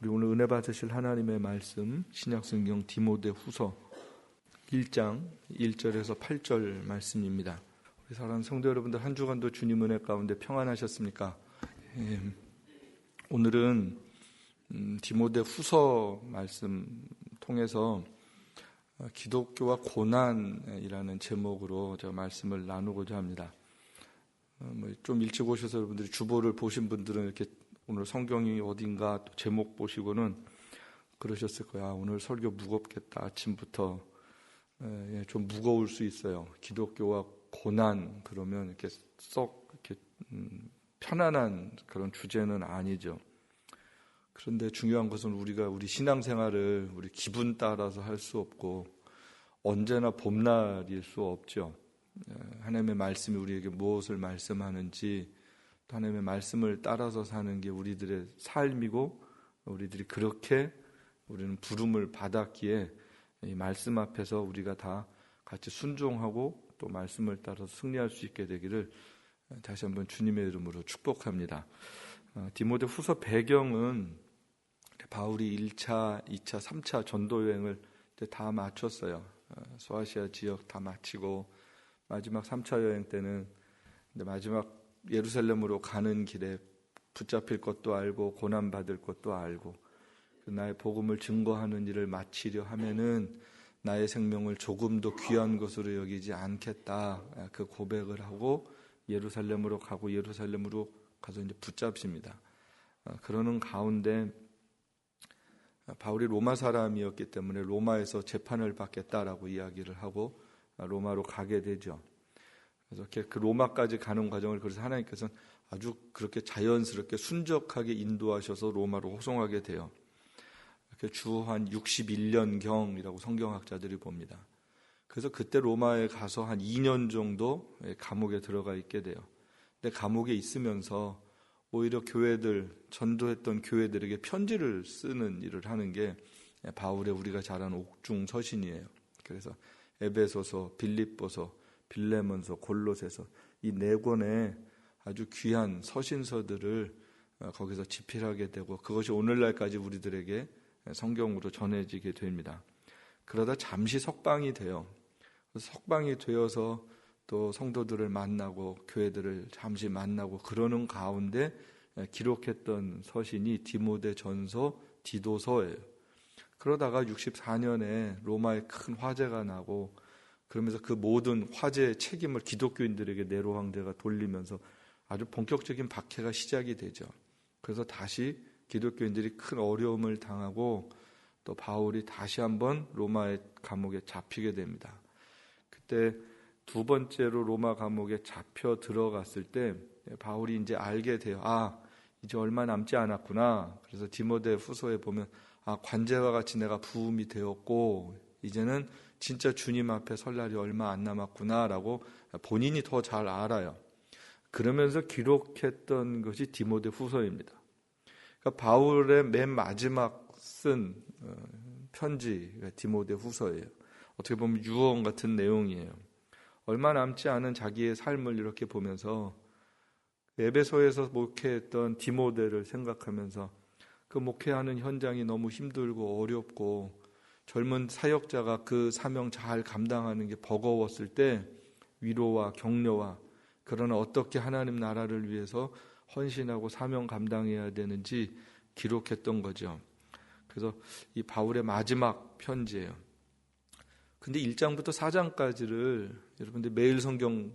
우리 오늘 은혜 받으실 하나님의 말씀 신약성경 디모데후서 1장 1절에서 8절 말씀입니다. 우리 사랑하는 성도 여러분들, 한 주간도 주님 은혜 가운데 평안하셨습니까? 오늘은 디모데후서 말씀 통해서 기독교와 고난이라는 제목으로 제가 말씀을 나누고자 합니다. 좀 일찍 오셔서 여러분들이 주보를 보신 분들은 이렇게 오늘 성경이 어딘가 또 제목 보시고는 그러셨을 거야. 오늘 설교 무겁겠다. 아침부터 좀 무거울 수 있어요. 기독교와 고난 그러면 이렇게 썩 이렇게 편안한 그런 주제는 아니죠. 그런데 중요한 것은 우리가 우리 신앙생활을 우리 기분 따라서 할 수 없고 언제나 봄날일 수 없죠. 하나님의 말씀이 우리에게 무엇을 말씀하는지 또 하나님의 말씀을 따라서 사는 게 우리들의 삶이고 우리들이 그렇게 우리는 부름을 받았기에 이 말씀 앞에서 우리가 다 같이 순종하고 또 말씀을 따라서 승리할 수 있게 되기를 다시 한번 주님의 이름으로 축복합니다. 디모데 후서 배경은 바울이 1차, 2차, 3차 전도 여행을 다 마쳤어요. 소아시아 지역 다 마치고 마지막 3차 여행 때는 마지막 예루살렘으로 가는 길에 붙잡힐 것도 알고 고난받을 것도 알고 나의 복음을 증거하는 일을 마치려 하면은 나의 생명을 조금도 귀한 것으로 여기지 않겠다. 그 고백을 하고 예루살렘으로 가고 예루살렘으로 가서 이제 붙잡습니다. 그러는 가운데 바울이 로마 사람이었기 때문에 로마에서 재판을 받겠다라고 이야기를 하고 로마로 가게 되죠. 그래서 그 로마까지 가는 과정을 그래서 하나님께서는 아주 그렇게 자연스럽게 순적하게 인도하셔서 로마로 호송하게 돼요. 주 한 61년경이라고 성경학자들이 봅니다. 그래서 그때 로마에 가서 한 2년 정도 감옥에 들어가 있게 돼요. 근데 감옥에 있으면서 오히려 교회들, 전도했던 교회들에게 편지를 쓰는 일을 하는 게 바울의 우리가 잘 아는 옥중서신이에요. 그래서 에베소서, 빌립보서, 빌레몬서, 골로새서 이 네 권의 아주 귀한 서신서들을 거기서 집필하게 되고 그것이 오늘날까지 우리들에게 성경으로 전해지게 됩니다. 그러다 잠시 석방이 돼요. 석방이 되어서 또 성도들을 만나고 교회들을 잠시 만나고 그러는 가운데 기록했던 서신이 디모데전서, 디도서예요. 그러다가 64년에 로마에 큰 화재가 나고 그러면서 그 모든 화재의 책임을 기독교인들에게 네로 황제가 돌리면서 아주 본격적인 박해가 시작이 되죠. 그래서 다시 기독교인들이 큰 어려움을 당하고 또 바울이 다시 한번 로마의 감옥에 잡히게 됩니다. 그때 두 번째로 로마 감옥에 잡혀 들어갔을 때 바울이 이제 알게 돼요. 이제 얼마 남지 않았구나. 그래서 디모데 후서에 보면 관제와 같이 내가 부음이 되었고 이제는 진짜 주님 앞에 설 날이 얼마 안 남았구나라고 본인이 더 잘 알아요. 그러면서 기록했던 것이 디모데 후서입니다. 그러니까 바울의 맨 마지막 쓴 편지가 디모데 후서예요. 어떻게 보면 유언 같은 내용이에요. 얼마 남지 않은 자기의 삶을 이렇게 보면서 에베소에서 목회했던 디모데를 생각하면서 그 목회하는 현장이 너무 힘들고 어렵고 젊은 사역자가 그 사명 잘 감당하는 게 버거웠을 때 위로와 격려와 그러나 어떻게 하나님 나라를 위해서 헌신하고 사명 감당해야 되는지 기록했던 거죠. 그래서 이 바울의 마지막 편지예요. 근데 1장부터 4장까지를 여러분들 매일 성경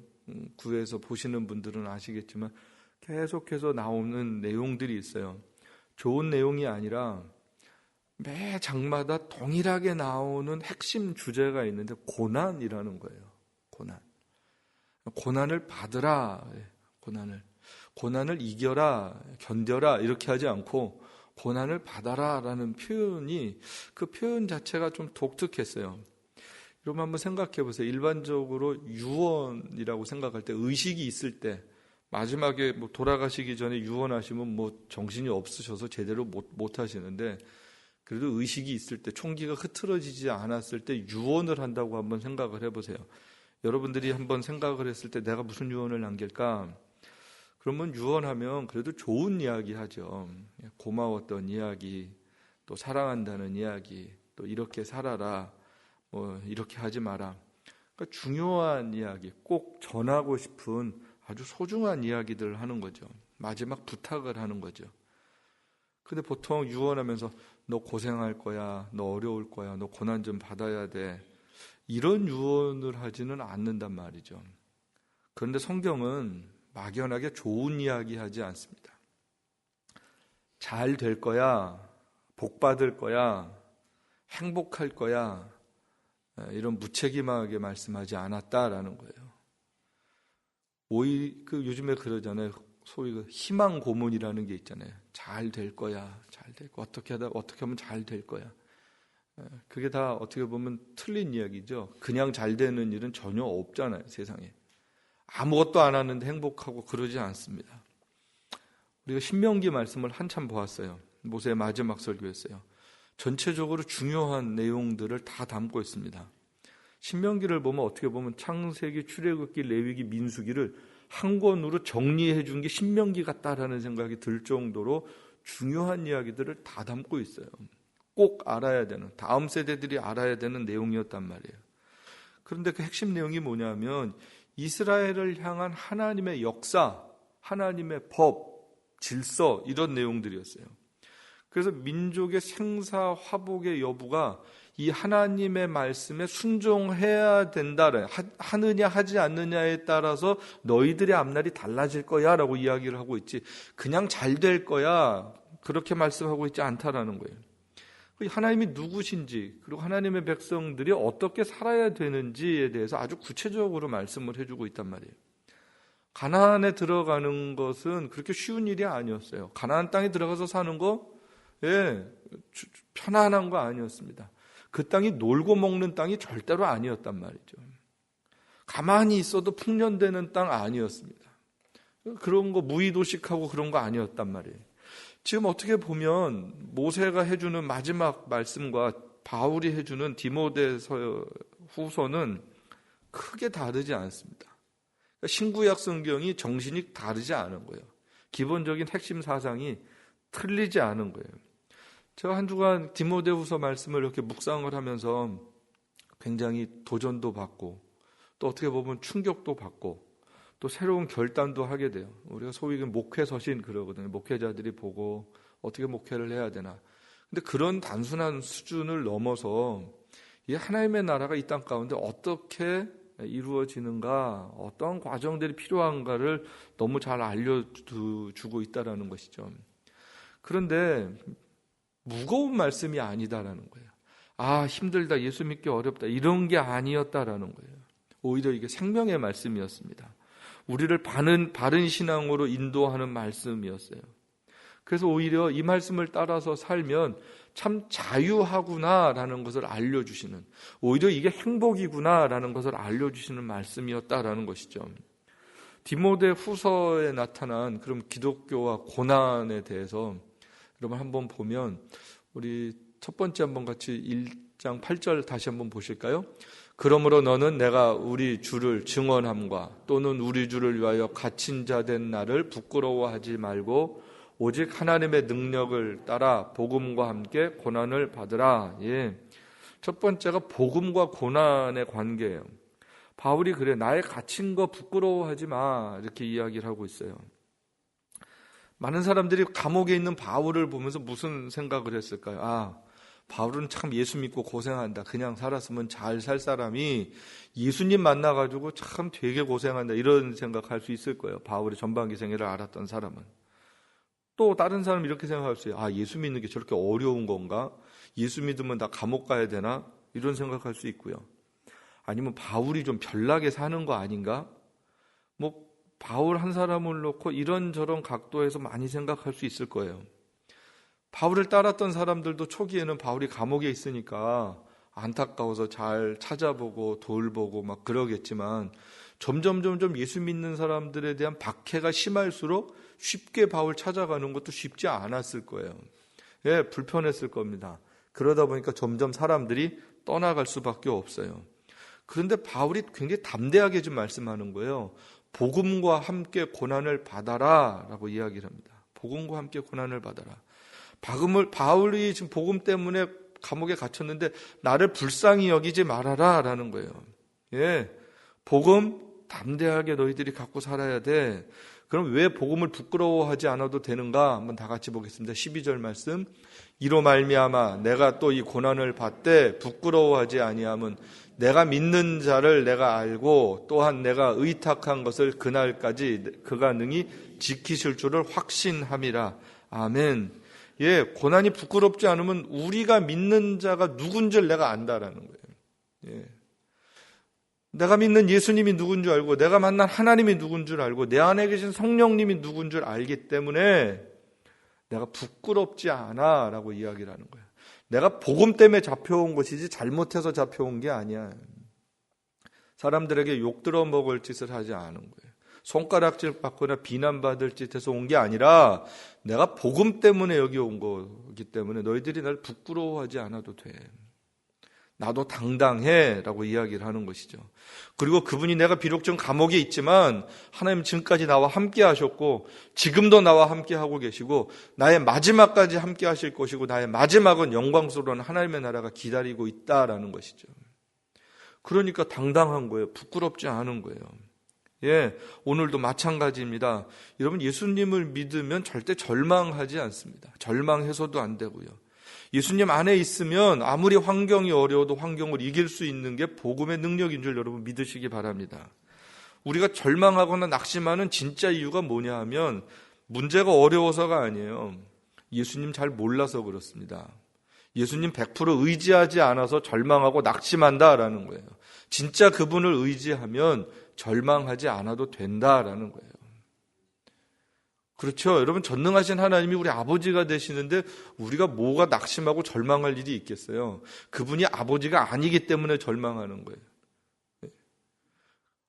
구해서 보시는 분들은 아시겠지만 계속해서 나오는 내용들이 있어요. 좋은 내용이 아니라 매 장마다 동일하게 나오는 핵심 주제가 있는데 고난이라는 거예요. 고난을 받으라. 고난을 이겨라. 견뎌라. 이렇게 하지 않고 고난을 받아라 라는 표현이 그 표현 자체가 좀 독특했어요. 여러분 한번 생각해 보세요. 일반적으로 유언이라고 생각할 때 의식이 있을 때 마지막에 돌아가시기 전에 유언하시면 정신이 없으셔서 제대로 못 하시는데 그래도 의식이 있을 때 총기가 흐트러지지 않았을 때 유언을 한다고 한번 생각을 해보세요. 여러분들이 한번 생각을 했을 때 내가 무슨 유언을 남길까? 그러면 유언하면 그래도 좋은 이야기 하죠. 고마웠던 이야기, 또 사랑한다는 이야기, 또 이렇게 살아라, 뭐 이렇게 하지 마라. 그러니까 중요한 이야기, 꼭 전하고 싶은 아주 소중한 이야기들을 하는 거죠. 마지막 부탁을 하는 거죠. 근데 보통 유언하면서 너 고생할 거야, 너 어려울 거야, 너 고난 좀 받아야 돼, 이런 유언을 하지는 않는단 말이죠. 그런데 성경은 막연하게 좋은 이야기 하지 않습니다. 잘 될 거야, 복 받을 거야, 행복할 거야, 이런 무책임하게 말씀하지 않았다라는 거예요. 오히려 요즘에 그러잖아요. 소위 희망 고문이라는 게 있잖아요. 잘 될 거야, 잘 될 거야, 어떻게 하면 잘 될 거야. 그게 다 어떻게 보면 틀린 이야기죠. 그냥 잘 되는 일은 전혀 없잖아요, 세상에. 아무것도 안 하는데 행복하고 그러지 않습니다. 우리가 신명기 말씀을 한참 보았어요. 모세의 마지막 설교였어요. 전체적으로 중요한 내용들을 다 담고 있습니다. 신명기를 보면 어떻게 보면 창세기, 출애굽기, 레위기, 민수기를 한 권으로 정리해 준 게 신명기 같다라는 생각이 들 정도로 중요한 이야기들을 다 담고 있어요. 꼭 알아야 되는, 다음 세대들이 알아야 되는 내용이었단 말이에요. 그런데 그 핵심 내용이 뭐냐면 이스라엘을 향한 하나님의 역사, 하나님의 법, 질서, 이런 내용들이었어요. 그래서 민족의 생사 화복의 여부가 이 하나님의 말씀에 순종해야 된다, 하느냐 하지 않느냐에 따라서 너희들의 앞날이 달라질 거야 라고 이야기를 하고 있지, 그냥 잘 될 거야 그렇게 말씀하고 있지 않다라는 거예요. 하나님이 누구신지, 그리고 하나님의 백성들이 어떻게 살아야 되는지에 대해서 아주 구체적으로 말씀을 해주고 있단 말이에요. 가나안에 들어가는 것은 그렇게 쉬운 일이 아니었어요. 가나안 땅에 들어가서 사는 거, 편안한 거 아니었습니다. 그 땅이 놀고 먹는 땅이 절대로 아니었단 말이죠. 가만히 있어도 풍년되는 땅 아니었습니다. 그런 거 무의도식하고 그런 거 아니었단 말이에요. 지금 어떻게 보면 모세가 해주는 마지막 말씀과 바울이 해주는 디모데 후서는 크게 다르지 않습니다. 신구약 성경이 정신이 다르지 않은 거예요. 기본적인 핵심 사상이 틀리지 않은 거예요. 제가 한 주간 디모데 후서 말씀을 이렇게 묵상을 하면서 굉장히 도전도 받고, 또 어떻게 보면 충격도 받고, 또 새로운 결단도 하게 돼요. 우리가 소위 목회서신 그러거든요. 목회자들이 보고 어떻게 목회를 해야 되나. 근데 그런 단순한 수준을 넘어서 이 하나님의 나라가 이 땅 가운데 어떻게 이루어지는가, 어떤 과정들이 필요한가를 너무 잘 알려주고 있다는 것이죠. 그런데 무거운 말씀이 아니다라는 거예요. 아, 힘들다, 예수 믿기 어렵다, 이런 게 아니었다라는 거예요. 오히려 이게 생명의 말씀이었습니다. 우리를 바른 신앙으로 인도하는 말씀이었어요. 그래서 오히려 이 말씀을 따라서 살면 참 자유하구나라는 것을 알려주시는, 오히려 이게 행복이구나라는 것을 알려주시는 말씀이었다라는 것이죠. 디모데 후서에 나타난 그런 기독교와 고난에 대해서 여러분 한번 보면, 우리 첫 번째 한번 같이 1장 8절 다시 한번 보실까요? 그러므로 너는 내가 우리 주를 증언함과 또는 우리 주를 위하여 갇힌 자 된 나를 부끄러워하지 말고 오직 하나님의 능력을 따라 복음과 함께 고난을 받으라. 첫 번째가 복음과 고난의 관계예요. 바울이 그래, 나의 갇힌 거 부끄러워하지 마, 이렇게 이야기를 하고 있어요. 많은 사람들이 감옥에 있는 바울을 보면서 무슨 생각을 했을까요? 아, 바울은 참 예수 믿고 고생한다. 그냥 살았으면 잘 살 사람이 예수님 만나가지고 참 되게 고생한다, 이런 생각할 수 있을 거예요. 바울의 전반기 생애를 알았던 사람은. 또 다른 사람은 이렇게 생각할 수 있어요. 아, 예수 믿는 게 저렇게 어려운 건가? 예수 믿으면 다 감옥 가야 되나? 이런 생각할 수 있고요. 아니면 바울이 좀 별나게 사는 거 아닌가? 뭐 바울 한 사람을 놓고 이런저런 각도에서 많이 생각할 수 있을 거예요. 바울을 따랐던 사람들도 초기에는 바울이 감옥에 있으니까 안타까워서 잘 찾아보고 돌보고 막 그러겠지만, 점점 예수 믿는 사람들에 대한 박해가 심할수록 쉽게 바울 찾아가는 것도 쉽지 않았을 거예요. 불편했을 겁니다. 그러다 보니까 점점 사람들이 떠나갈 수밖에 없어요. 그런데 바울이 굉장히 담대하게 좀 말씀하는 거예요. 복음과 함께 고난을 받아라 라고 이야기를 합니다. 복음과 함께 고난을 받아라. 바울이 지금 복음 때문에 감옥에 갇혔는데 나를 불쌍히 여기지 말아라 라는 거예요. 예, 복음 담대하게 너희들이 갖고 살아야 돼. 그럼 왜 복음을 부끄러워하지 않아도 되는가? 한번 다 같이 보겠습니다. 12절 말씀. 이로 말미암아 내가 또 이 고난을 받되 부끄러워하지 아니함은 내가 믿는 자를 내가 알고 또한 내가 의탁한 것을 그날까지 그가 능히 지키실 줄을 확신함이라. 아멘. 예, 고난이 부끄럽지 않으면 우리가 믿는 자가 누군지를 내가 안다라는 거예요. 예. 내가 믿는 예수님이 누군 줄 알고 내가 만난 하나님이 누군 줄 알고 내 안에 계신 성령님이 누군 줄 알기 때문에 내가 부끄럽지 않아 라고 이야기를 하는 거예요. 내가 복음 때문에 잡혀온 것이지 잘못해서 잡혀온 게 아니야. 사람들에게 욕 들어먹을 짓을 하지 않은 거예요. 손가락질 받거나 비난받을 짓해서 온 게 아니라 내가 복음 때문에 여기 온 거기 때문에 너희들이 날 부끄러워하지 않아도 돼. 나도 당당해 라고 이야기를 하는 것이죠. 그리고 그분이 내가 비록 좀 감옥에 있지만 하나님 지금까지 나와 함께 하셨고 지금도 나와 함께 하고 계시고 나의 마지막까지 함께 하실 것이고 나의 마지막은 영광스러운 하나님의 나라가 기다리고 있다라는 것이죠. 그러니까 당당한 거예요. 부끄럽지 않은 거예요. 예, 오늘도 마찬가지입니다. 여러분 예수님을 믿으면 절대 절망하지 않습니다. 절망해서도 안 되고요. 예수님 안에 있으면 아무리 환경이 어려워도 환경을 이길 수 있는 게 복음의 능력인 줄 여러분 믿으시기 바랍니다. 우리가 절망하거나 낙심하는 진짜 이유가 뭐냐 하면 문제가 어려워서가 아니에요. 예수님 잘 몰라서 그렇습니다. 예수님 100% 의지하지 않아서 절망하고 낙심한다라는 거예요. 진짜 그분을 의지하면 절망하지 않아도 된다라는 거예요. 그렇죠. 여러분 전능하신 하나님이 우리 아버지가 되시는데 우리가 뭐가 낙심하고 절망할 일이 있겠어요. 그분이 아버지가 아니기 때문에 절망하는 거예요.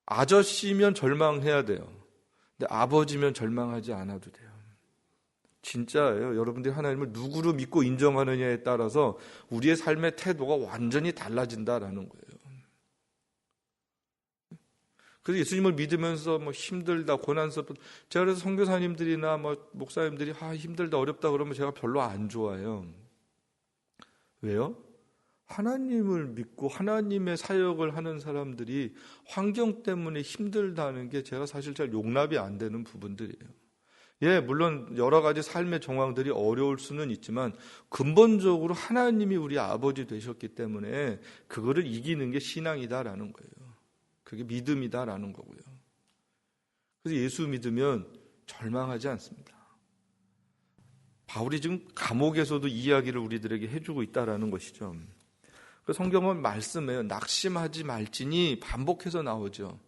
아저씨면 절망해야 돼요. 근데 아버지면 절망하지 않아도 돼요. 진짜예요. 여러분들이 하나님을 누구로 믿고 인정하느냐에 따라서 우리의 삶의 태도가 완전히 달라진다라는 거예요. 그래서 예수님을 믿으면서 힘들다, 고난스럽다. 제가 그래서 선교사님들이나 목사님들이 힘들다, 어렵다 그러면 제가 별로 안 좋아해요. 왜요? 하나님을 믿고 하나님의 사역을 하는 사람들이 환경 때문에 힘들다는 게 제가 사실 잘 용납이 안 되는 부분들이에요. 예, 물론 여러 가지 삶의 정황들이 어려울 수는 있지만 근본적으로 하나님이 우리 아버지 되셨기 때문에 그거를 이기는 게 신앙이다라는 거예요. 그게 믿음이다라는 거고요. 그래서 예수 믿으면 절망하지 않습니다. 바울이 지금 감옥에서도 이야기를 우리들에게 해주고 있다라는 것이죠. 그 성경은 말씀해요. 낙심하지 말지니 반복해서 나오죠.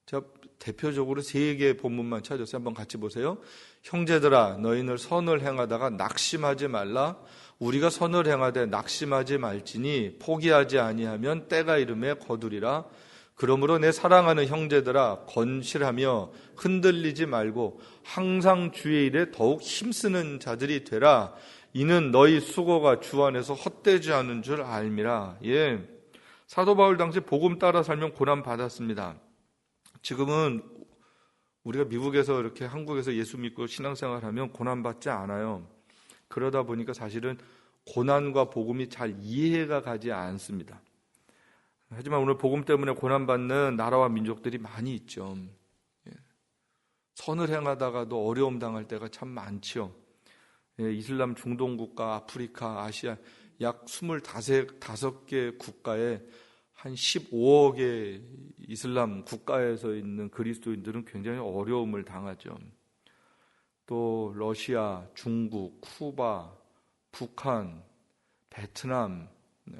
제가 대표적으로 3개의 본문만 찾았어요. 한번 같이 보세요. 형제들아 너희는 선을 행하다가 낙심하지 말라. 우리가 선을 행하되 낙심하지 말지니 포기하지 아니하면 때가 이름에 거두리라. 그러므로 내 사랑하는 형제들아 건실하며 흔들리지 말고 항상 주의 일에 더욱 힘쓰는 자들이 되라. 이는 너희 수고가 주 안에서 헛되지 않은 줄 알미라. 예, 사도 바울 당시 복음 따라 살면 고난 받았습니다. 지금은 우리가 미국에서 이렇게 한국에서 예수 믿고 신앙생활하면 고난 받지 않아요. 그러다 보니까 사실은 고난과 복음이 잘 이해가 가지 않습니다. 하지만 오늘 복음 때문에 고난받는 나라와 민족들이 많이 있죠. 선을 행하다가도 어려움 당할 때가 참 많지요. 이슬람 중동 국가, 아프리카, 아시아 약 25개 국가에 한 15억의 이슬람 국가에서 있는 그리스도인들은 굉장히 어려움을 당하죠. 또 러시아, 중국, 쿠바, 북한, 베트남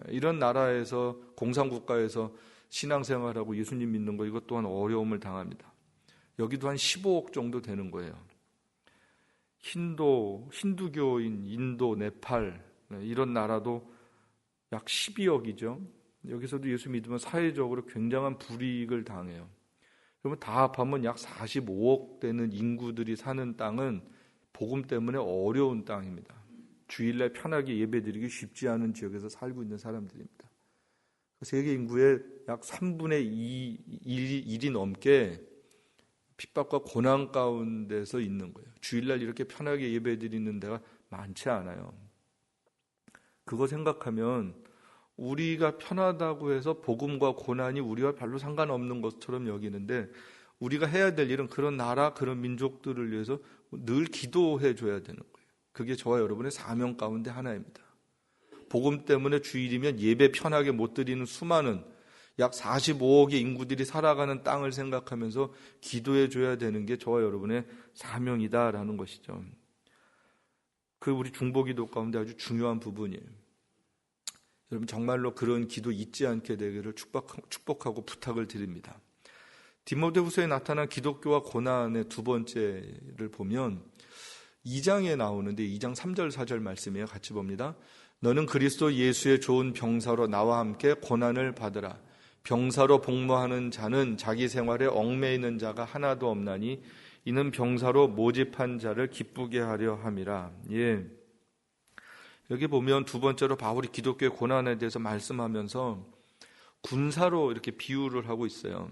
이런 나라에서 공산국가에서 신앙생활하고 예수님 믿는 거 이것 또한 어려움을 당합니다. 여기도 한 15억 정도 되는 거예요. 힌두교인 인도, 네팔 이런 나라도 약 12억이죠. 여기서도 예수 믿으면 사회적으로 굉장한 불이익을 당해요. 그러면 다 합하면 약 45억 되는 인구들이 사는 땅은 복음 때문에 어려운 땅입니다. 주일날 편하게 예배드리기 쉽지 않은 지역에서 살고 있는 사람들입니다. 세계 인구의 약 3분의 1이 넘게 핍박과 고난 가운데서 있는 거예요. 주일날 이렇게 편하게 예배드리는 데가 많지 않아요. 그거 생각하면 우리가 편하다고 해서 복음과 고난이 우리와 별로 상관없는 것처럼 여기는데, 우리가 해야 될 일은 그런 나라, 그런 민족들을 위해서 늘 기도해 줘야 되는 거예요. 그게 저와 여러분의 사명 가운데 하나입니다. 복음 때문에 주일이면 예배 편하게 못 드리는 수많은 약 45억의 인구들이 살아가는 땅을 생각하면서 기도해 줘야 되는 게 저와 여러분의 사명이다라는 것이죠. 그 우리 중보기도 가운데 아주 중요한 부분이에요. 여러분 정말로 그런 기도 잊지 않게 되기를 축복하고 부탁을 드립니다. 디모데후서에 나타난 기독교와 고난의 두 번째를 보면 2장에 나오는데 2장 3절 4절 말씀이에요. 같이 봅니다. 너는 그리스도 예수의 좋은 병사로 나와 함께 고난을 받으라. 병사로 복무하는 자는 자기 생활에 얽매이는 자가 하나도 없나니 이는 병사로 모집한 자를 기쁘게 하려 함이라. 예. 여기 보면 두 번째로 바울이 기독교의 고난에 대해서 말씀하면서 군사로 이렇게 비유를 하고 있어요.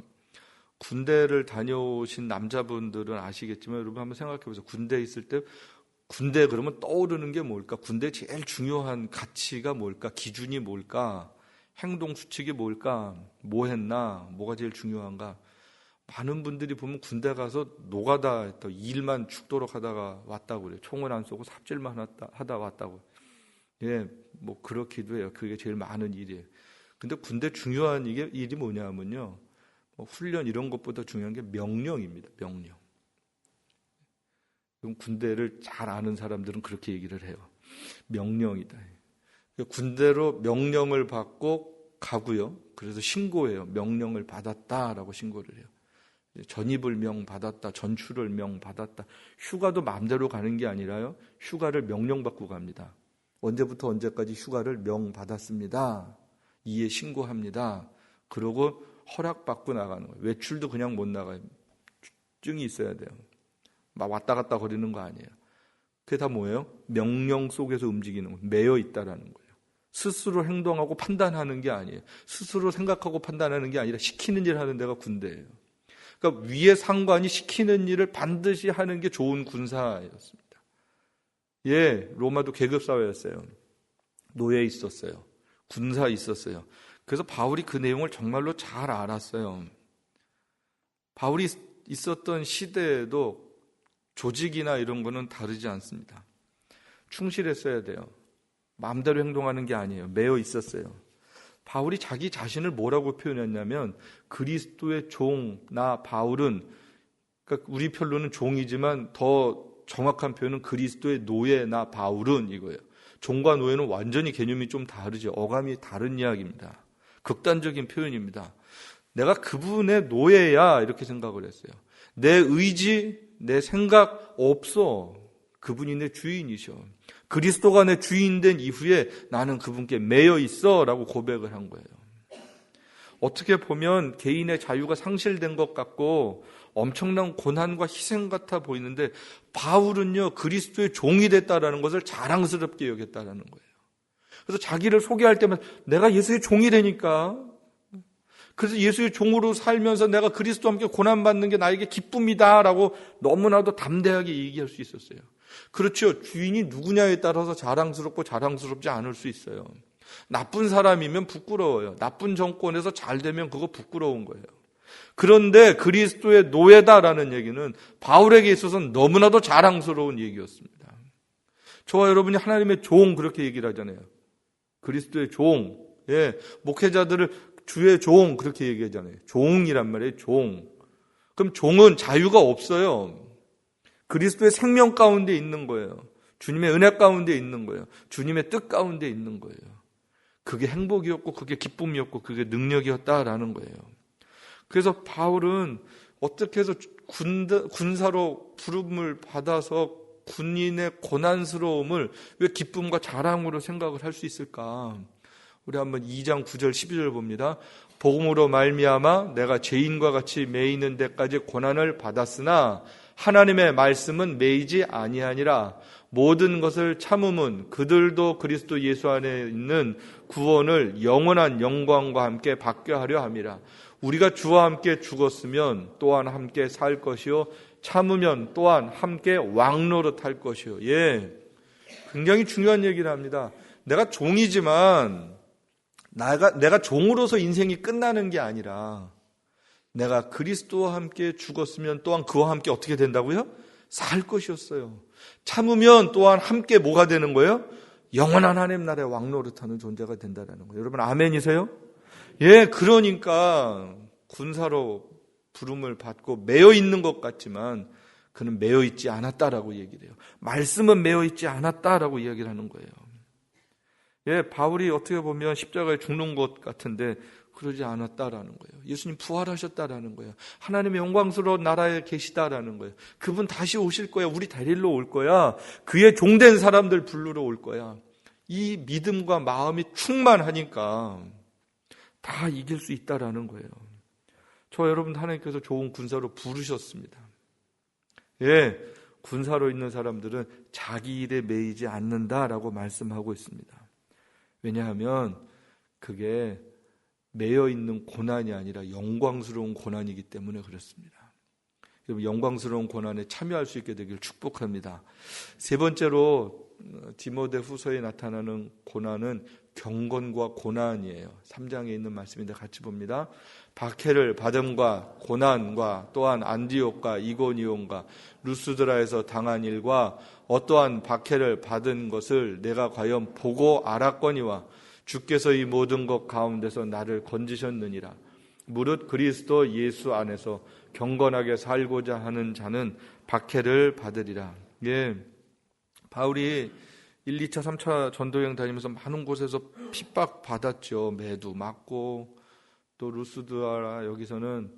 군대를 다녀오신 남자분들은 아시겠지만 여러분 한번 생각해 보세요. 군대에 있을 때 군대 그러면 떠오르는 게 뭘까? 군대의 제일 중요한 가치가 뭘까? 기준이 뭘까? 행동 수칙이 뭘까? 뭐 했나? 뭐가 제일 중요한가? 많은 분들이 보면 군대 가서 노가다 했다, 일만 죽도록 하다가 왔다고 그래요. 총을 안 쏘고 삽질만 하다 왔다고. 예, 뭐 그렇기도 해요. 그게 제일 많은 일이에요. 근데 군대 중요한 일이 뭐냐면요, 뭐 훈련 이런 것보다 중요한 게 명령입니다. 명령. 그럼 군대를 잘 아는 사람들은 그렇게 얘기를 해요. 명령이다. 군대로 명령을 받고 가고요. 그래서 신고해요. 명령을 받았다라고 신고를 해요. 전입을 명받았다, 전출을 명받았다. 휴가도 마음대로 가는 게 아니라요, 휴가를 명령받고 갑니다. 언제부터 언제까지 휴가를 명받았습니다. 이에 신고합니다. 그러고 허락받고 나가는 거예요. 외출도 그냥 못 나가요. 증이 있어야 돼요. 막 왔다 갔다 거리는 거 아니에요. 그게 다 뭐예요? 명령 속에서 움직이는 거예요. 매여 있다라는 거예요. 스스로 행동하고 판단하는 게 아니에요. 스스로 생각하고 판단하는 게 아니라 시키는 일 하는 데가 군대예요. 그러니까 위에 상관이 시키는 일을 반드시 하는 게 좋은 군사였습니다. 예, 로마도 계급사회였어요. 노예 있었어요. 군사 있었어요. 그래서 바울이 그 내용을 정말로 잘 알았어요. 바울이 있었던 시대에도 조직이나 이런 거는 다르지 않습니다. 충실했어야 돼요. 마음대로 행동하는 게 아니에요. 매여 있었어요. 바울이 자기 자신을 뭐라고 표현했냐면 그리스도의 종, 나 바울은, 그러니까 우리 편로는 종이지만 더 정확한 표현은 그리스도의 노예, 나 바울은 이거예요. 종과 노예는 완전히 개념이 좀 다르죠. 어감이 다른 이야기입니다. 극단적인 표현입니다. 내가 그분의 노예야 이렇게 생각을 했어요. 내 의지, 내 생각 없어. 그분이 내 주인이셔. 그리스도가 내 주인 된 이후에 나는 그분께 매여 있어 라고 고백을 한 거예요. 어떻게 보면 개인의 자유가 상실된 것 같고 엄청난 고난과 희생 같아 보이는데 바울은요, 그리스도의 종이 됐다라는 것을 자랑스럽게 여겼다라는 거예요. 그래서 자기를 소개할 때마다 내가 예수의 종이 되니까, 그래서 예수의 종으로 살면서 내가 그리스도와 함께 고난받는 게 나에게 기쁨이다 라고 너무나도 담대하게 얘기할 수 있었어요. 그렇죠. 주인이 누구냐에 따라서 자랑스럽고 자랑스럽지 않을 수 있어요. 나쁜 사람이면 부끄러워요. 나쁜 정권에서 잘 되면 그거 부끄러운 거예요. 그런데 그리스도의 노예다라는 얘기는 바울에게 있어서는 너무나도 자랑스러운 얘기였습니다. 저와 여러분이 하나님의 종 그렇게 얘기를 하잖아요. 그리스도의 종, 예, 목회자들을 주의 종 그렇게 얘기하잖아요. 종이란 말이에요. 종. 그럼 종은 자유가 없어요. 그리스도의 생명 가운데 있는 거예요. 주님의 은혜 가운데 있는 거예요. 주님의 뜻 가운데 있는 거예요. 그게 행복이었고 그게 기쁨이었고 그게 능력이었다라는 거예요. 그래서 바울은 어떻게 해서 군사로 부름을 받아서 군인의 고난스러움을 왜 기쁨과 자랑으로 생각을 할 수 있을까? 우리 한번 2장 9절 12절 봅니다. 복음으로 말미암아 내가 죄인과 같이 매이는 데까지 고난을 받았으나 하나님의 말씀은 매이지 아니하니라. 모든 것을 참음은 그들도 그리스도 예수 안에 있는 구원을 영원한 영광과 함께 받게 하려 함이라. 우리가 주와 함께 죽었으면 또한 함께 살 것이요 참으면 또한 함께 왕노릇할 것이요. 예, 굉장히 중요한 얘기를 합니다. 내가 종이지만 내가 종으로서 인생이 끝나는 게 아니라 내가 그리스도와 함께 죽었으면 또한 그와 함께 어떻게 된다고요? 살 것이었어요. 참으면 또한 함께 뭐가 되는 거예요? 영원한 하나님 나라의 왕노릇하는 존재가 된다는 거예요. 여러분 아멘이세요? 예, 그러니까 군사로 부름을 받고 매여 있는 것 같지만 그는 매여 있지 않았다라고 얘기를 해요. 말씀은 매여 있지 않았다라고 이야기를 하는 거예요. 예, 바울이 어떻게 보면 십자가에 죽는 것 같은데 그러지 않았다라는 거예요. 예수님 부활하셨다라는 거예요. 하나님의 영광스러운 나라에 계시다라는 거예요. 그분 다시 오실 거야. 우리 데리러 올 거야. 그의 종된 사람들 부르러 올 거야. 이 믿음과 마음이 충만하니까 다 이길 수 있다라는 거예요. 저 여러분 하나님께서 좋은 군사로 부르셨습니다. 예, 군사로 있는 사람들은 자기 일에 매이지 않는다라고 말씀하고 있습니다. 왜냐하면 그게 매여 있는 고난이 아니라 영광스러운 고난이기 때문에 그렇습니다. 여러분 영광스러운 고난에 참여할 수 있게 되길 축복합니다. 세 번째로 디모데후서에 나타나는 고난은 경건과 고난이에요. 3장에 있는 말씀인데 같이 봅니다. 박해를 받음과 고난과 또한 안디옥과 이고니온과 루스드라에서 당한 일과 어떠한 박해를 받은 것을 내가 과연 보고 알았거니와 주께서 이 모든 것 가운데서 나를 건지셨느니라. 무릇 그리스도 예수 안에서 경건하게 살고자 하는 자는 박해를 받으리라. 예, 바울이 1, 2차, 3차 전도여행 다니면서 많은 곳에서 핍박 받았죠. 매도 맞고 또 루스드라 여기서는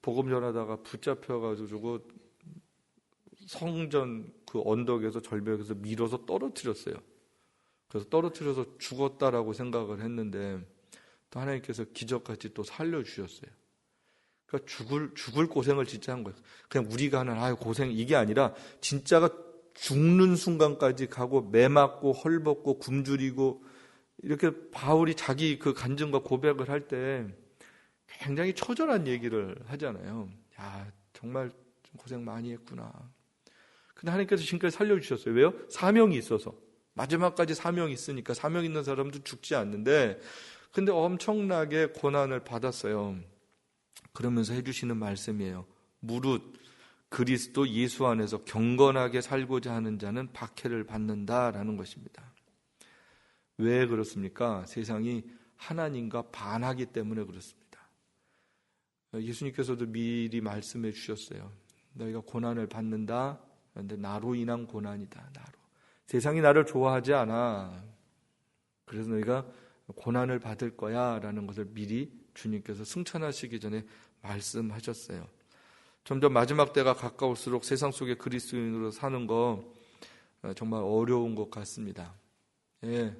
복음 전하다가 붙잡혀가지고 성전 그 언덕에서 절벽에서 밀어서 떨어뜨렸어요. 그래서 떨어뜨려서 죽었다라고 생각을 했는데 또 하나님께서 기적같이 또 살려주셨어요. 그러니까 죽을 고생을 진짜 한 거예요. 그냥 우리가 하는 고생 이게 아니라 진짜가 죽는 순간까지 가고 매 맞고 헐벗고 굶주리고 이렇게 바울이 자기 그 간증과 고백을 할 때 굉장히 처절한 얘기를 하잖아요. 야, 정말 고생 많이 했구나. 근데 하나님께서 지금까지 살려주셨어요. 왜요? 사명이 있어서. 마지막까지 사명이 있으니까 사명 있는 사람도 죽지 않는데 근데 엄청나게 고난을 받았어요. 그러면서 해주시는 말씀이에요. 무릇 그리스도 예수 안에서 경건하게 살고자 하는 자는 박해를 받는다라는 것입니다. 왜 그렇습니까? 세상이 하나님과 반하기 때문에 그렇습니다. 예수님께서도 미리 말씀해 주셨어요. 너희가 고난을 받는다. 그런데 나로 인한 고난이다. 나로. 세상이 나를 좋아하지 않아. 그래서 너희가 고난을 받을 거야 라는 것을 미리 주님께서 승천하시기 전에 말씀하셨어요. 점점 마지막 때가 가까울수록 세상 속에 그리스도인으로 사는 거 정말 어려운 것 같습니다. 예,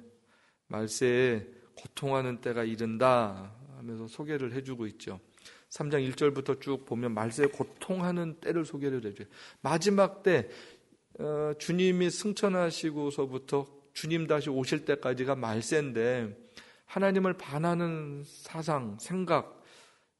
말세에 고통하는 때가 이른다 하면서 소개를 해주고 있죠. 3장 1절부터 쭉 보면 말세에 고통하는 때를 소개를 해줘요. 마지막 때 주님이 승천하시고서부터 주님 다시 오실 때까지가 말세인데 하나님을 반하는 사상, 생각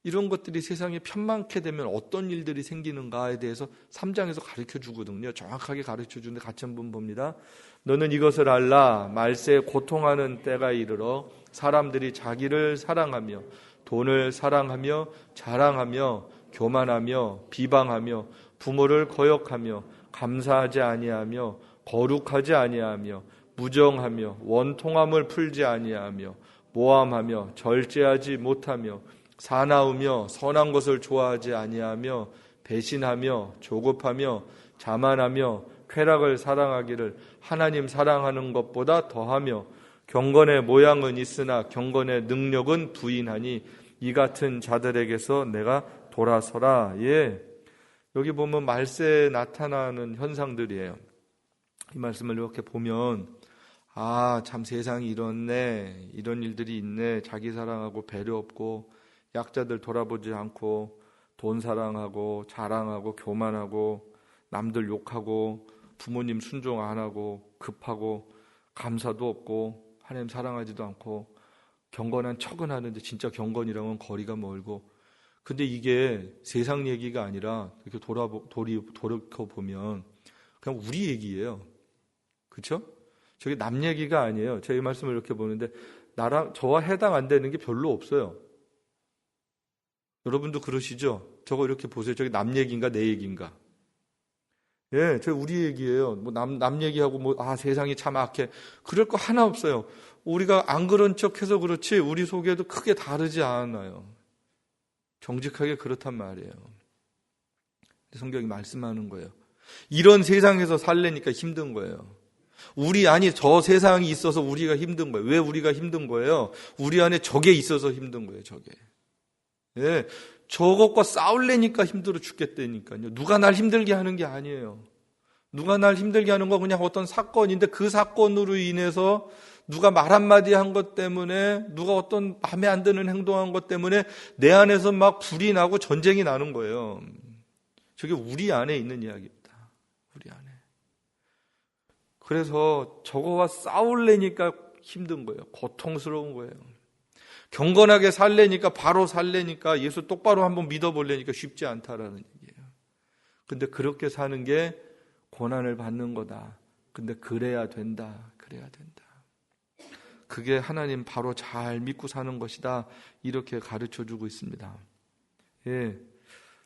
이런 것들이 세상에 편만케 되면 어떤 일들이 생기는가에 대해서 3장에서 가르쳐 주거든요. 정확하게 가르쳐 주는데 같이 한번 봅니다. 너는 이것을 알라. 말세에 고통하는 때가 이르러 사람들이 자기를 사랑하며 돈을 사랑하며 자랑하며 교만하며 비방하며 부모를 거역하며 감사하지 아니하며 거룩하지 아니하며 무정하며 원통함을 풀지 아니하며 모함하며 절제하지 못하며 사나우며 선한 것을 좋아하지 아니하며 배신하며 조급하며 자만하며 쾌락을 사랑하기를 하나님 사랑하는 것보다 더하며 경건의 모양은 있으나 경건의 능력은 부인하니 이 같은 자들에게서 내가 돌아서라. 예, 여기 보면 말세에 나타나는 현상들이에요. 이 말씀을 이렇게 보면 참 세상이 이렇네, 이런 일들이 있네. 자기 사랑하고 배려 없고 약자들 돌아보지 않고 돈 사랑하고 자랑하고 교만하고 남들 욕하고 부모님 순종 안 하고 급하고 감사도 없고 하나님 사랑하지도 않고 경건한 척은 하는데 진짜 경건이랑은 거리가 멀고 근데 이게 세상 얘기가 아니라 이렇게 돌아보면 그냥 우리 얘기예요. 그렇죠? 저게 남 얘기가 아니에요. 제가 이 말씀을 이렇게 보는데 저와 해당 안 되는 게 별로 없어요. 여러분도 그러시죠? 저거 이렇게 보세요. 저게 남 얘기인가 내 얘기인가? 예, 저 우리 얘기예요. 뭐 남 얘기하고 세상이 참 악해. 그럴 거 하나 없어요. 우리가 안 그런 척해서 그렇지 우리 속에도 크게 다르지 않아요. 정직하게 그렇단 말이에요. 성경이 말씀하는 거예요. 이런 세상에서 살려니까 힘든 거예요. 저 세상이 있어서 우리가 힘든 거예요. 왜 우리가 힘든 거예요? 우리 안에 적에 있어서 힘든 거예요, 적에. 예, 저것과 싸울래니까 힘들어 죽겠다니까요. 누가 날 힘들게 하는 게 아니에요. 누가 날 힘들게 하는 건 그냥 어떤 사건인데 그 사건으로 인해서 누가 말 한마디 한 것 때문에 누가 어떤 마음에 안 드는 행동한 것 때문에 내 안에서 막 불이 나고 전쟁이 나는 거예요. 저게 우리 안에 있는 이야기입니다. 우리 안에. 그래서 저거와 싸울래니까 힘든 거예요. 고통스러운 거예요. 경건하게 살래니까 바로 살래니까 예수 똑바로 한번 믿어보려니까 쉽지 않다라는 얘기예요. 근데 그렇게 사는 게 고난을 받는 거다. 근데 그래야 된다. 그래야 된다. 그게 하나님 바로 잘 믿고 사는 것이다. 이렇게 가르쳐주고 있습니다. 예,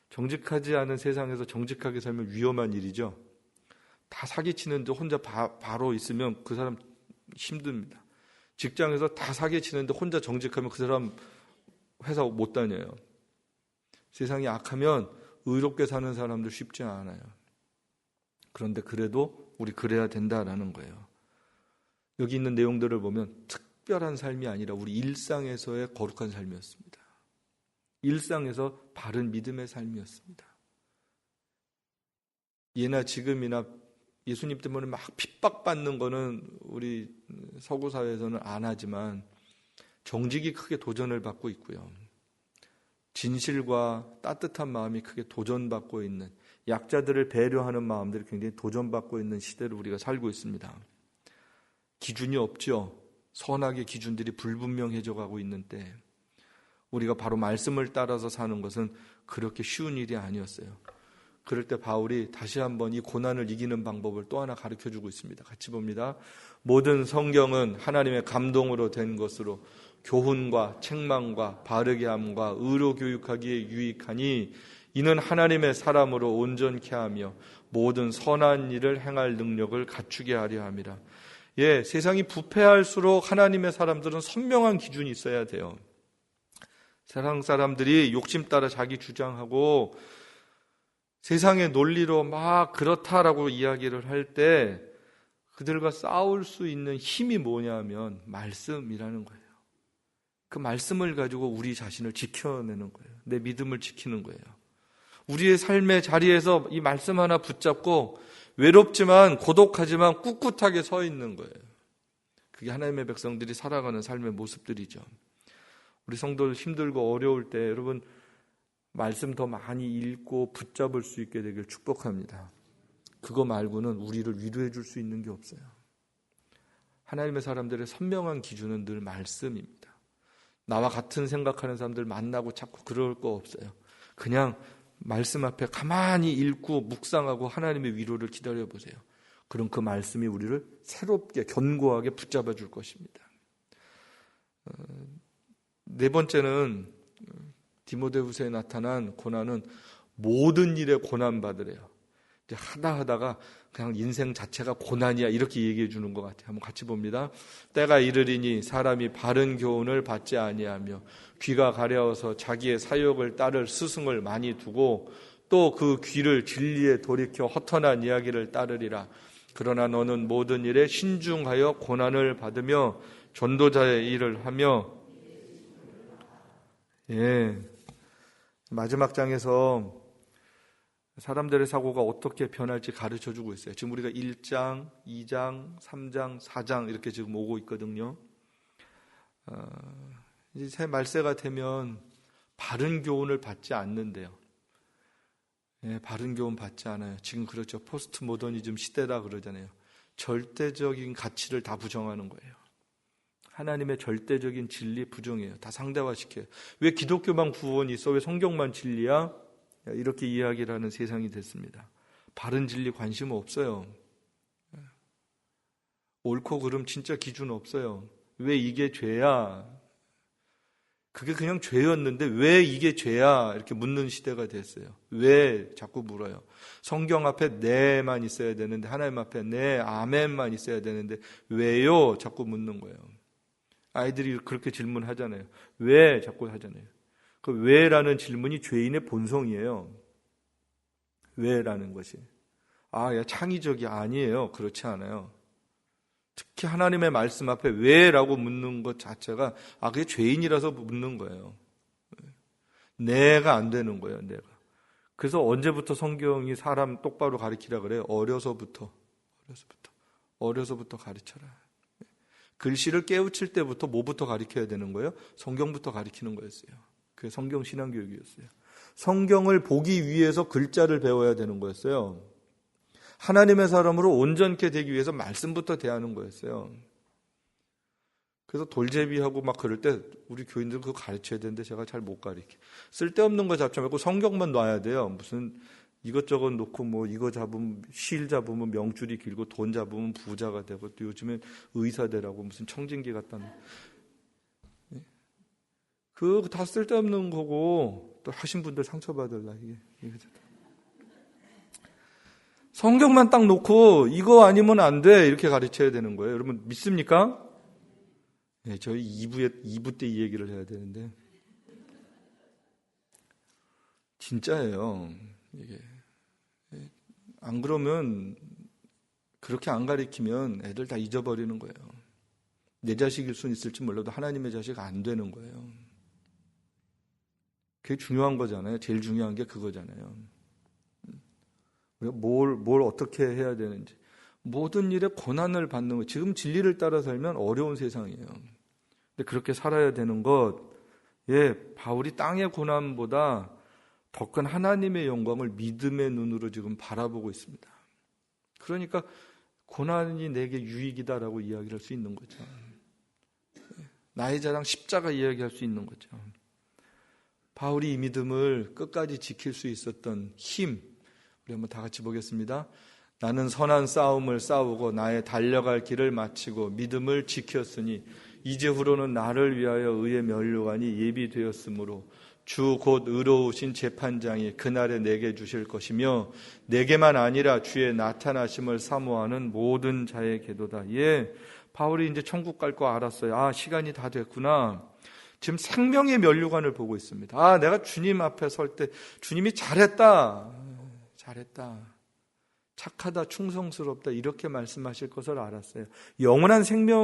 정직하지 않은 세상에서 정직하게 살면 위험한 일이죠. 다 사기치는데 혼자 바로 있으면 그 사람 힘듭니다. 직장에서 다 사기치는데 혼자 정직하면 그 사람 회사 못 다녀요. 세상이 악하면 의롭게 사는 사람들 쉽지 않아요. 그런데 그래도 우리 그래야 된다라는 거예요. 여기 있는 내용들을 보면 특별한 삶이 아니라 우리 일상에서의 거룩한 삶이었습니다. 일상에서 바른 믿음의 삶이었습니다. 예나 지금이나 예수님 때문에 막 핍박받는 거는 우리 서구 사회에서는 안 하지만 정직이 크게 도전을 받고 있고요. 진실과 따뜻한 마음이 크게 도전받고 있는, 약자들을 배려하는 마음들이 굉장히 도전받고 있는 시대를 우리가 살고 있습니다. 기준이 없죠. 선악의 기준들이 불분명해져 가고 있는 때 우리가 바로 말씀을 따라서 사는 것은 그렇게 쉬운 일이 아니었어요. 그럴 때 바울이 다시 한번 이 고난을 이기는 방법을 또 하나 가르쳐주고 있습니다. 같이 봅니다. 모든 성경은 하나님의 감동으로 된 것으로 교훈과 책망과 바르게 함과 의로 교육하기에 유익하니 이는 하나님의 사람으로 온전케 하며 모든 선한 일을 행할 능력을 갖추게 하려 함이라. 예, 세상이 부패할수록 하나님의 사람들은 선명한 기준이 있어야 돼요. 세상 사람들이 욕심 따라 자기 주장하고 세상의 논리로 막 그렇다라고 이야기를 할 때 그들과 싸울 수 있는 힘이 뭐냐면 말씀이라는 거예요. 그 말씀을 가지고 우리 자신을 지켜내는 거예요. 내 믿음을 지키는 거예요. 우리의 삶의 자리에서 이 말씀 하나 붙잡고 외롭지만 고독하지만 꿋꿋하게 서 있는 거예요. 그게 하나님의 백성들이 살아가는 삶의 모습들이죠. 우리 성도들 힘들고 어려울 때 여러분 말씀 더 많이 읽고 붙잡을 수 있게 되길 축복합니다. 그거 말고는 우리를 위로해 줄 수 있는 게 없어요. 하나님의 사람들의 선명한 기준은 늘 말씀입니다. 나와 같은 생각하는 사람들 만나고 자꾸 그럴 거 없어요. 그냥 말씀 앞에 가만히 읽고 묵상하고 하나님의 위로를 기다려보세요. 그럼 그 말씀이 우리를 새롭게 견고하게 붙잡아 줄 것입니다. 네 번째는 디모데후서에 나타난 고난은 모든 일에 고난받으래요. 이제 하다가 그냥 인생 자체가 고난이야 이렇게 얘기해 주는 것 같아요. 한번 같이 봅니다. 때가 이르리니 사람이 바른 교훈을 받지 아니하며 귀가 가려워서 자기의 사욕을 따를 스승을 많이 두고 또 그 귀를 진리에 돌이켜 허탄한 이야기를 따르리라. 그러나 너는 모든 일에 신중하여 고난을 받으며 전도자의 일을 하며 마지막 장에서 사람들의 사고가 어떻게 변할지 가르쳐주고 있어요. 지금 우리가 1장, 2장, 3장, 4장 이렇게 지금 오고 있거든요. 이제 새 말세가 되면 바른 교훈을 받지 않는데요. 바른 교훈 받지 않아요. 지금 그렇죠. 포스트 모더니즘 시대다 그러잖아요. 절대적인 가치를 다 부정하는 거예요. 하나님의 절대적인 진리 부정해요. 다 상대화시켜요. 왜 기독교만 구원이 있어? 왜 성경만 진리야? 이렇게 이야기를 하는 세상이 됐습니다. 바른 진리 관심 없어요. 옳고 그름 진짜 기준 없어요. 왜 이게 죄야? 그게 그냥 죄였는데 왜 이게 죄야? 이렇게 묻는 시대가 됐어요. 왜 자꾸 물어요. 성경 앞에 네만 있어야 되는데, 하나님 앞에 네, 아멘만 있어야 되는데 왜요? 자꾸 묻는 거예요. 아이들이 그렇게 질문하잖아요. 왜? 자꾸 하잖아요. 그 왜라는 질문이 죄인의 본성이에요. 왜라는 것이. 야, 창의적이 아니에요. 그렇지 않아요. 특히 하나님의 말씀 앞에 왜라고 묻는 것 자체가 그게 죄인이라서 묻는 거예요. 내가 안 되는 거예요. 내가. 그래서 언제부터 성경이 사람 똑바로 가르치라 그래요? 어려서부터 가르쳐라. 글씨를 깨우칠 때부터 뭐부터 가르쳐야 되는 거예요? 성경부터 가르치는 거였어요. 그게 성경 신앙교육이었어요. 성경을 보기 위해서 글자를 배워야 되는 거였어요. 하나님의 사람으로 온전케 되기 위해서 말씀부터 대하는 거였어요. 그래서 돌제비하고 막 그럴 때 우리 교인들 그거 가르쳐야 되는데 제가 잘 못 가르쳐. 쓸데없는 거 잡지 말고 성경만 놔야 돼요. 무슨 이것저것 놓고 뭐 이거 잡으면 실 잡으면 명줄이 길고 돈 잡으면 부자가 되고 또 요즘엔 의사 되라고 무슨 청진기 갖다 놓고. 그거 다 쓸데없는 거고 또 하신 분들 상처받을라 이게. 성경만 딱 놓고 이거 아니면 안 돼 이렇게 가르쳐야 되는 거예요. 여러분 믿습니까? 네, 저희 2부 때 이 얘기를 해야 되는데 진짜예요. 이게 안 그러면 그렇게 안 가르치면 애들 다 잊어버리는 거예요. 내 자식일 수는 있을지 몰라도 하나님의 자식 안 되는 거예요. 그게 중요한 거잖아요. 제일 중요한 게 그거잖아요. 우리가 뭘 어떻게 해야 되는지. 모든 일에 고난을 받는 거. 지금 진리를 따라 살면 어려운 세상이에요. 근데 그렇게 살아야 되는 것. 바울이 땅의 고난보다 더 큰 하나님의 영광을 믿음의 눈으로 지금 바라보고 있습니다. 그러니까 고난이 내게 유익이다라고 이야기를 할 수 있는 거죠. 나의 자랑 십자가 이야기할 수 있는 거죠. 바울이 이 믿음을 끝까지 지킬 수 있었던 힘, 우리 한번 다 같이 보겠습니다. 나는 선한 싸움을 싸우고 나의 달려갈 길을 마치고 믿음을 지켰으니 이제후로는 나를 위하여 의의 면류관이 예비되었으므로 주 곧 의로우신 재판장이 그날에 내게 주실 것이며 내게만 아니라 주의 나타나심을 사모하는 모든 자의 계도다. 바울이 이제 천국 갈 거 알았어요. 시간이 다 됐구나. 지금 생명의 면류관을 보고 있습니다. 내가 주님 앞에 설 때 주님이 잘했다. 착하다, 충성스럽다 이렇게 말씀하실 것을 알았어요. 영원한 생명의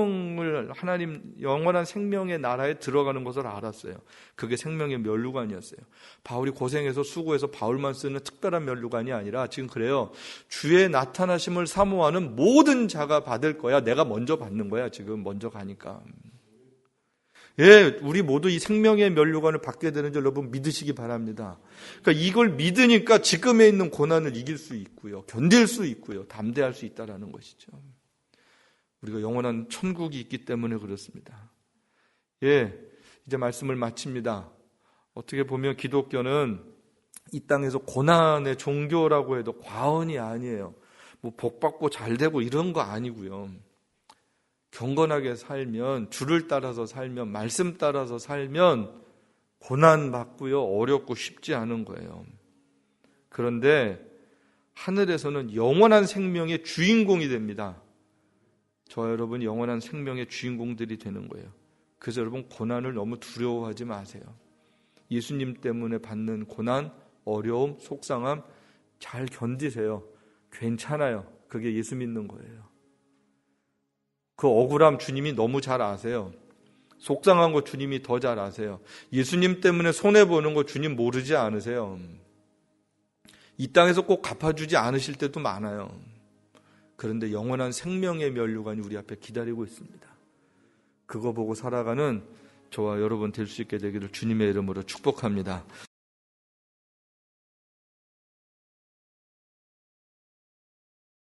나라에 들어가는 것을 알았어요. 그게 생명의 면류관이었어요. 바울이 고생해서 수고해서 바울만 쓰는 특별한 면류관이 아니라 지금 그래요. 주의 나타나심을 사모하는 모든 자가 받을 거야. 내가 먼저 받는 거야. 지금 먼저 가니까. 우리 모두 이 생명의 면류관을 받게 되는 줄 여러분 믿으시기 바랍니다. 그러니까 이걸 믿으니까 지금에 있는 고난을 이길 수 있고요. 견딜 수 있고요. 담대할 수 있다라는 것이죠. 우리가 영원한 천국이 있기 때문에 그렇습니다. 이제 말씀을 마칩니다. 어떻게 보면 기독교는 이 땅에서 고난의 종교라고 해도 과언이 아니에요. 뭐 복받고 잘되고 이런 거 아니고요. 경건하게 살면, 주를 따라서 살면, 말씀 따라서 살면 고난받고요, 어렵고 쉽지 않은 거예요. 그런데 하늘에서는 영원한 생명의 주인공이 됩니다. 저와 여러분이 영원한 생명의 주인공들이 되는 거예요. 그래서 여러분 고난을 너무 두려워하지 마세요. 예수님 때문에 받는 고난, 어려움, 속상함 잘 견디세요. 괜찮아요. 그게 예수 믿는 거예요. 그 억울함 주님이 너무 잘 아세요. 속상한 거 주님이 더 잘 아세요. 예수님 때문에 손해보는 거 주님 모르지 않으세요. 이 땅에서 꼭 갚아주지 않으실 때도 많아요. 그런데 영원한 생명의 면류관이 우리 앞에 기다리고 있습니다. 그거 보고 살아가는 저와 여러분 될 수 있게 되기를 주님의 이름으로 축복합니다.